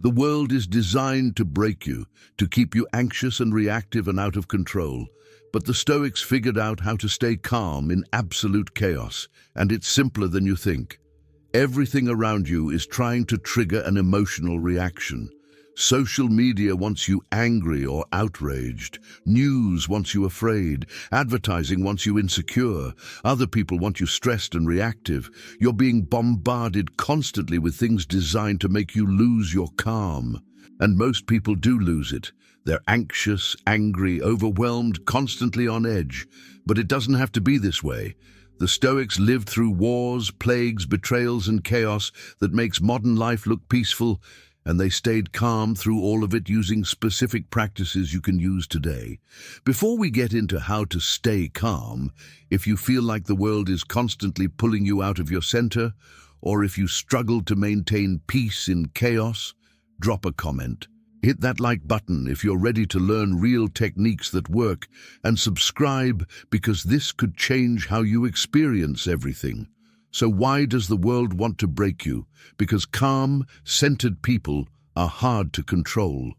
The world is designed to break you, to keep you anxious and reactive and out of control. But the Stoics figured out how to stay calm in absolute chaos, and it's simpler than you think. Everything around you is trying to trigger an emotional reaction. Social media wants you angry or outraged. News wants you afraid. Advertising wants you insecure. Other people want you stressed and reactive. You're being bombarded constantly with things designed to make you lose your calm. And most people do lose it. They're anxious, angry, overwhelmed, constantly on edge. But it doesn't have to be this way. The Stoics lived through wars, plagues, betrayals, and chaos that makes modern life look peaceful, and they stayed calm through all of it using specific practices you can use today. Before we get into how to stay calm, if you feel like the world is constantly pulling you out of your center, or if you struggle to maintain peace in chaos, drop a comment. Hit that like button if you're ready to learn real techniques that work, and subscribe because this could change how you experience everything. So why does the world want to break you? Because calm, centered people are hard to control.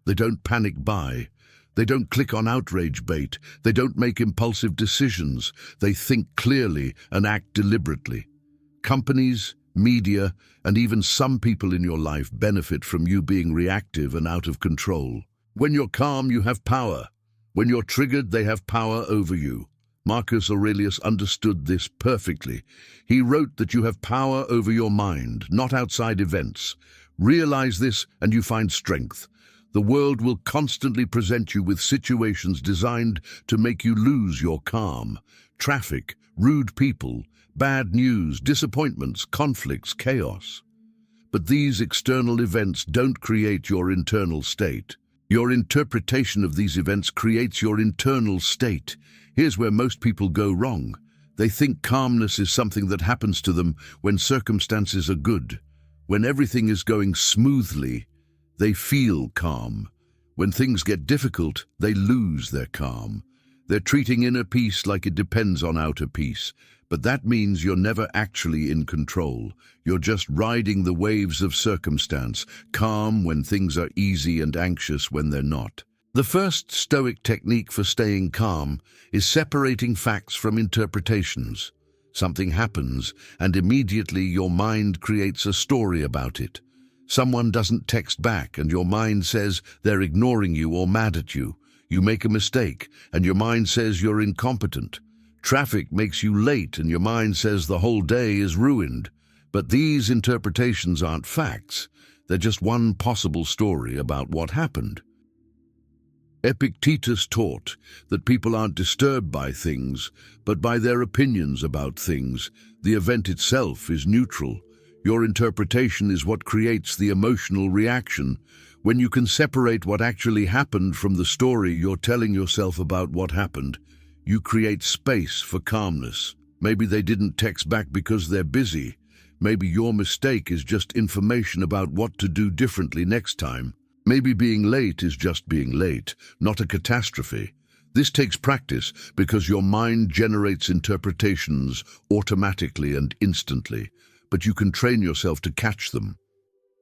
They don't panic buy. They don't click on outrage bait. They don't make impulsive decisions. They think clearly and act deliberately. Companies, media, and even some people in your life benefit from you being reactive and out of control. When you're calm, you have power. When you're triggered, they have power over you. Marcus Aurelius understood this perfectly. He wrote that you have power over your mind, not outside events. Realize this and you find strength. The world will constantly present you with situations designed to make you lose your calm. Traffic, rude people, bad news, disappointments, conflicts, chaos. But these external events don't create your internal state. Your interpretation of these events creates your internal state. Here's where most people go wrong. They think calmness is something that happens to them when circumstances are good. When everything is going smoothly, they feel calm. When things get difficult, they lose their calm. They're treating inner peace like it depends on outer peace. But that means you're never actually in control. You're just riding the waves of circumstance, calm when things are easy and anxious when they're not. The first Stoic technique for staying calm is separating facts from interpretations. Something happens, and immediately your mind creates a story about it. Someone doesn't text back, and your mind says they're ignoring you or mad at you. You make a mistake, and your mind says you're incompetent. Traffic makes you late, and your mind says the whole day is ruined. But these interpretations aren't facts. They're just one possible story about what happened. Epictetus taught that people aren't disturbed by things, but by their opinions about things. The event itself is neutral. Your interpretation is what creates the emotional reaction. When you can separate what actually happened from the story you're telling yourself about what happened, you create space for calmness. Maybe they didn't text back because they're busy. Maybe your mistake is just information about what to do differently next time. Maybe being late is just being late, not a catastrophe. This takes practice because your mind generates interpretations automatically and instantly, but you can train yourself to catch them.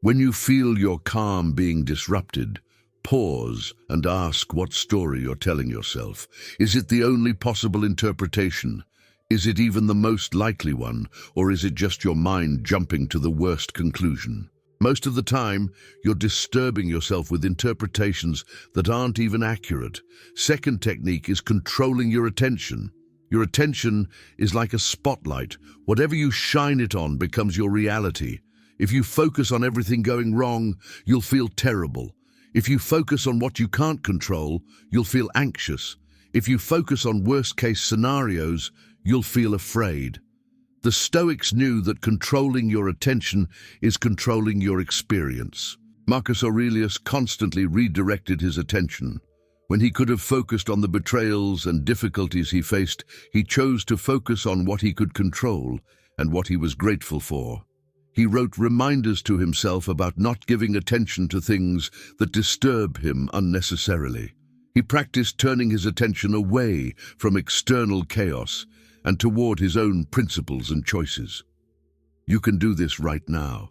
When you feel your calm being disrupted, pause and ask what story you're telling yourself. Is it the only possible interpretation? Is it even the most likely one, or is it just your mind jumping to the worst conclusion? Most of the time, you're disturbing yourself with interpretations that aren't even accurate. Second technique is controlling your attention. Your attention is like a spotlight. Whatever you shine it on becomes your reality. If you focus on everything going wrong, you'll feel terrible. If you focus on what you can't control, you'll feel anxious. If you focus on worst-case scenarios, you'll feel afraid. The Stoics knew that controlling your attention is controlling your experience. Marcus Aurelius constantly redirected his attention. When he could have focused on the betrayals and difficulties he faced, he chose to focus on what he could control and what he was grateful for. He wrote reminders to himself about not giving attention to things that disturb him unnecessarily. He practiced turning his attention away from external chaos and toward his own principles and choices. You can do this right now.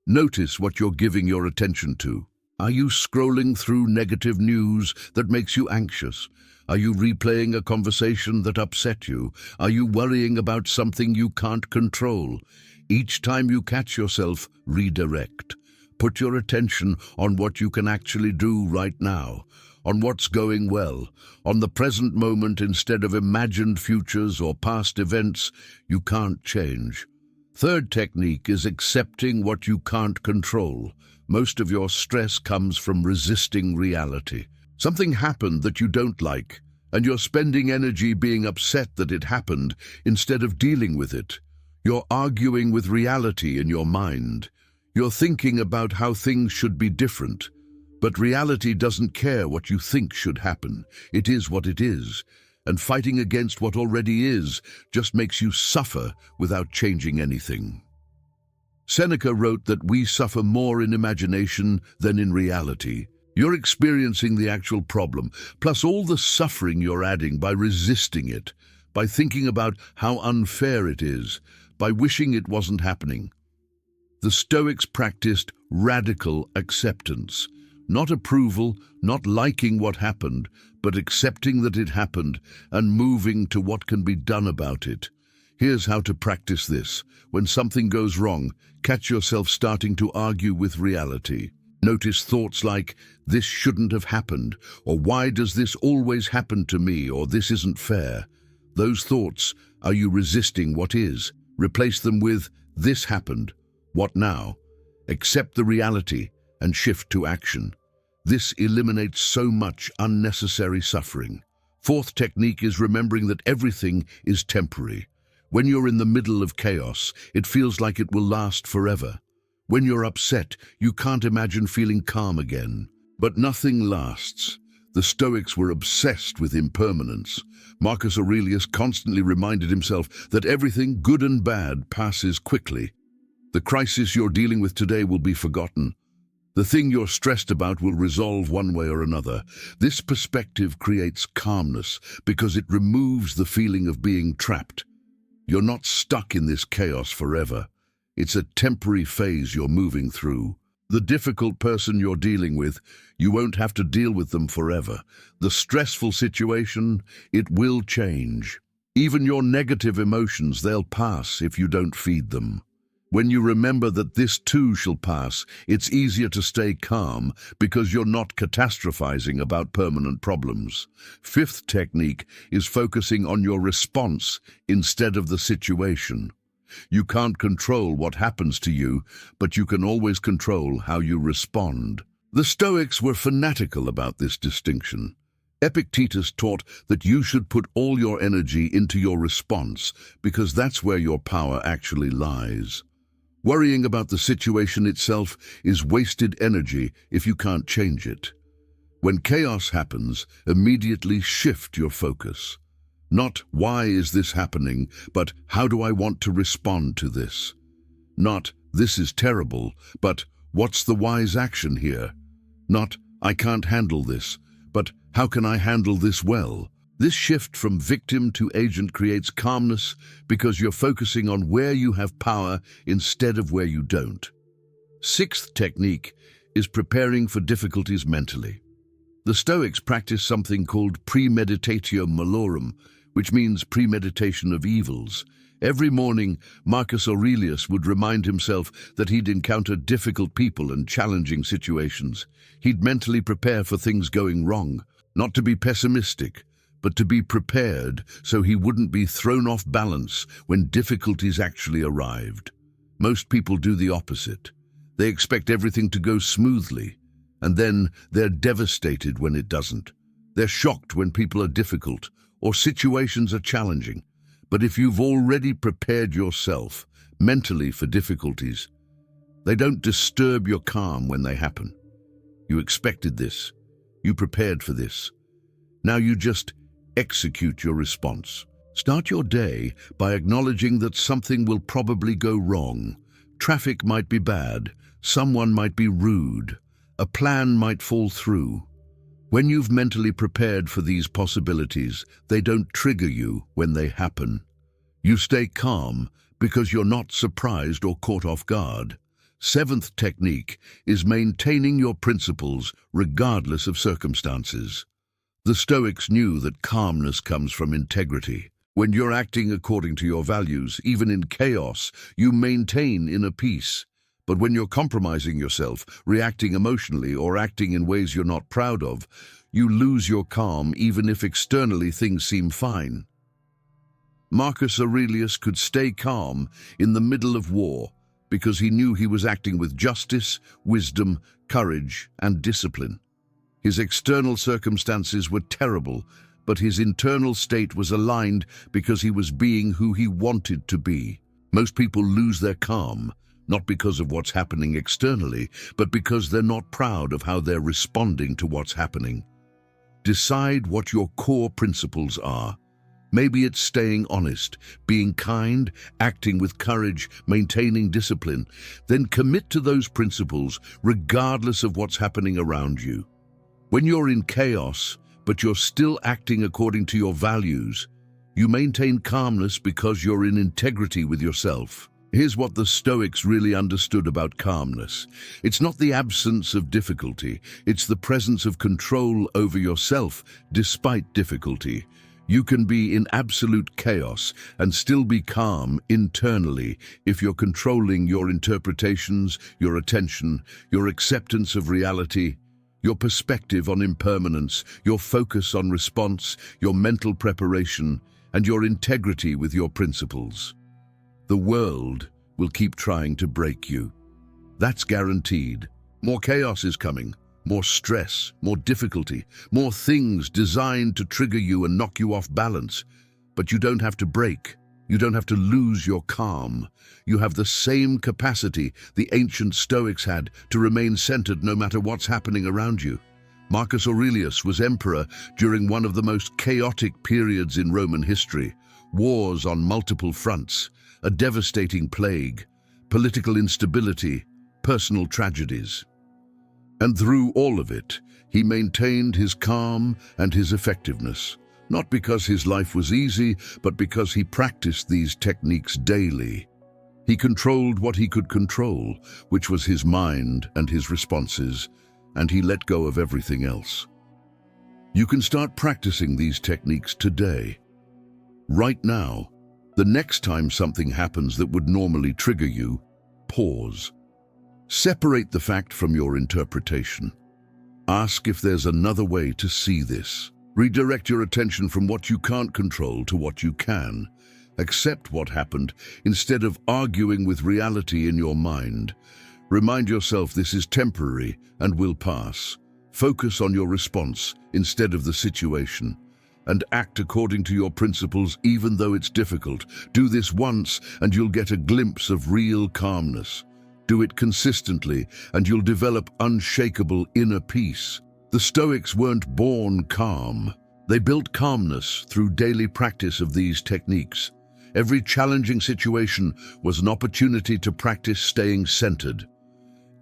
Notice what you're giving your attention to. Are you scrolling through negative news that makes you anxious? Are you replaying a conversation that upset you? Are you worrying about something you can't control? Each time you catch yourself, redirect. Put your attention on what you can actually do right now, on what's going well, on the present moment instead of imagined futures or past events you can't change. Third technique is accepting what you can't control. Most of your stress comes from resisting reality. Something happened that you don't like, and you're spending energy being upset that it happened instead of dealing with it. You're arguing with reality in your mind. You're thinking about how things should be different. But reality doesn't care what you think should happen. It is what it is. And fighting against what already is just makes you suffer without changing anything. Seneca wrote that we suffer more in imagination than in reality. You're experiencing the actual problem, plus all the suffering you're adding by resisting it, by thinking about how unfair it is, by wishing it wasn't happening. The Stoics practiced radical acceptance. Not approval, not liking what happened, but accepting that it happened and moving to what can be done about it. Here's how to practice this. When something goes wrong, catch yourself starting to argue with reality. Notice thoughts like, this shouldn't have happened, or why does this always happen to me, or this isn't fair. Those thoughts are you resisting what is. Replace them with, this happened. What now? Accept the reality and shift to action. This eliminates so much unnecessary suffering. Fourth technique is remembering that everything is temporary. When you're in the middle of chaos, it feels like it will last forever. When you're upset, you can't imagine feeling calm again. But nothing lasts. The Stoics were obsessed with impermanence. Marcus Aurelius constantly reminded himself that everything, good and bad, passes quickly. The crisis you're dealing with today will be forgotten. The thing you're stressed about will resolve one way or another. This perspective creates calmness because it removes the feeling of being trapped. You're not stuck in this chaos forever. It's a temporary phase you're moving through. The difficult person you're dealing with, you won't have to deal with them forever. The stressful situation, it will change. Even your negative emotions, they'll pass if you don't feed them. When you remember that this too shall pass, it's easier to stay calm because you're not catastrophizing about permanent problems. Fifth technique is focusing on your response instead of the situation. You can't control what happens to you, but you can always control how you respond. The Stoics were fanatical about this distinction. Epictetus taught that you should put all your energy into your response because that's where your power actually lies. Worrying about the situation itself is wasted energy if you can't change it. When chaos happens, immediately shift your focus. Not why is this happening, but how do I want to respond to this? Not this is terrible, but what's the wise action here? Not I can't handle this, but how can I handle this well? This shift from victim to agent creates calmness because you're focusing on where you have power instead of where you don't. Sixth technique is preparing for difficulties mentally. The Stoics practice something called premeditatio malorum, which means premeditation of evils. Every morning, Marcus Aurelius would remind himself that he'd encounter difficult people and challenging situations. He'd mentally prepare for things going wrong, not to be pessimistic, but to be prepared so he wouldn't be thrown off balance when difficulties actually arrived. Most people do the opposite. They expect everything to go smoothly, and then they're devastated when it doesn't. They're shocked when people are difficult or situations are challenging. But if you've already prepared yourself mentally for difficulties, they don't disturb your calm when they happen. You expected this. You prepared for this. Now you just execute your response. Start your day by acknowledging that something will probably go wrong. Traffic might be bad, someone might be rude, a plan might fall through. When you've mentally prepared for these possibilities, they don't trigger you when they happen. You stay calm because you're not surprised or caught off guard. Seventh technique is maintaining your principles regardless of circumstances. The Stoics knew that calmness comes from integrity. When you're acting according to your values, even in chaos, you maintain inner peace. But when you're compromising yourself, reacting emotionally, or acting in ways you're not proud of, you lose your calm even if externally things seem fine. Marcus Aurelius could stay calm in the middle of war because he knew he was acting with justice, wisdom, courage, and discipline. His external circumstances were terrible, but his internal state was aligned because he was being who he wanted to be. Most people lose their calm, not because of what's happening externally, but because they're not proud of how they're responding to what's happening. Decide what your core principles are. Maybe it's staying honest, being kind, acting with courage, maintaining discipline. Then commit to those principles regardless of what's happening around you. When you're in chaos, but you're still acting according to your values, you maintain calmness because you're in integrity with yourself. Here's what the Stoics really understood about calmness. It's not the absence of difficulty, it's the presence of control over yourself despite difficulty. You can be in absolute chaos and still be calm internally if you're controlling your interpretations, your attention, your acceptance of reality, your perspective on impermanence, your focus on response, your mental preparation, and your integrity with your principles. The world will keep trying to break you. That's guaranteed. More chaos is coming. More stress, more difficulty, more things designed to trigger you and knock you off balance. But you don't have to break. You don't have to lose your calm. You have the same capacity the ancient Stoics had to remain centered no matter what's happening around you. Marcus Aurelius was emperor during one of the most chaotic periods in Roman history. Wars on multiple fronts, a devastating plague, political instability, personal tragedies. And through all of it, he maintained his calm and his effectiveness, not because his life was easy, but because he practiced these techniques daily. He controlled what he could control, which was his mind and his responses, and he let go of everything else. You can start practicing these techniques today. Right now, the next time something happens that would normally trigger you, pause. Separate the fact from your interpretation. Ask if there's another way to see this. Redirect your attention from what you can't control to what you can. Accept what happened instead of arguing with reality in your mind. Remind yourself this is temporary and will pass. Focus on your response instead of the situation. And act according to your principles even though it's difficult. Do this once and you'll get a glimpse of real calmness. Do it consistently, and you'll develop unshakable inner peace. The Stoics weren't born calm. They built calmness through daily practice of these techniques. Every challenging situation was an opportunity to practice staying centered.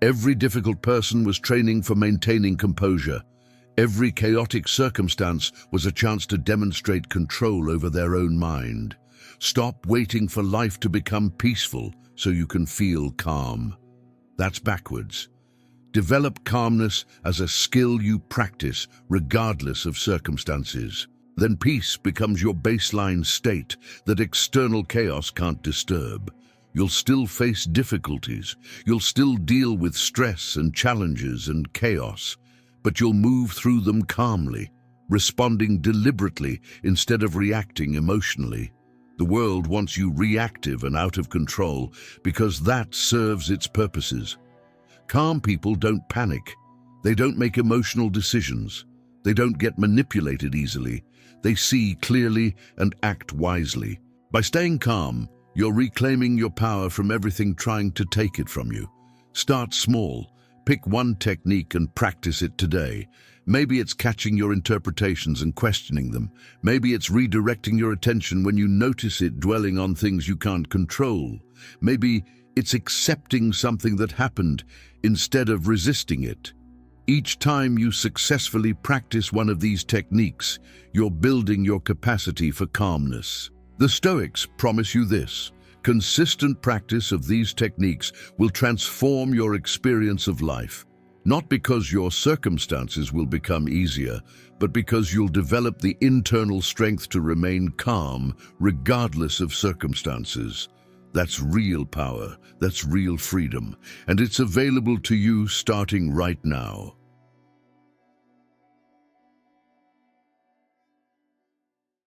Every difficult person was training for maintaining composure. Every chaotic circumstance was a chance to demonstrate control over their own mind. Stop waiting for life to become peaceful so you can feel calm. That's backwards. Develop calmness as a skill you practice regardless of circumstances. Then peace becomes your baseline state that external chaos can't disturb. You'll still face difficulties. You'll still deal with stress and challenges and chaos, but you'll move through them calmly, responding deliberately instead of reacting emotionally. The world wants you reactive and out of control because that serves its purposes. Calm people don't panic. They don't make emotional decisions. They don't get manipulated easily. They see clearly and act wisely. By staying calm, you're reclaiming your power from everything trying to take it from you. Start small. Pick one technique and practice it today. Maybe it's catching your interpretations and questioning them. Maybe it's redirecting your attention when you notice it dwelling on things you can't control. Maybe it's accepting something that happened instead of resisting it. Each time you successfully practice one of these techniques, you're building your capacity for calmness. The Stoics promise you this: Consistent practice of these techniques will transform your experience of life, not because your circumstances will become easier, but because you'll develop the internal strength to remain calm regardless of circumstances. That's real power, that's real freedom, and it's available to you starting right now.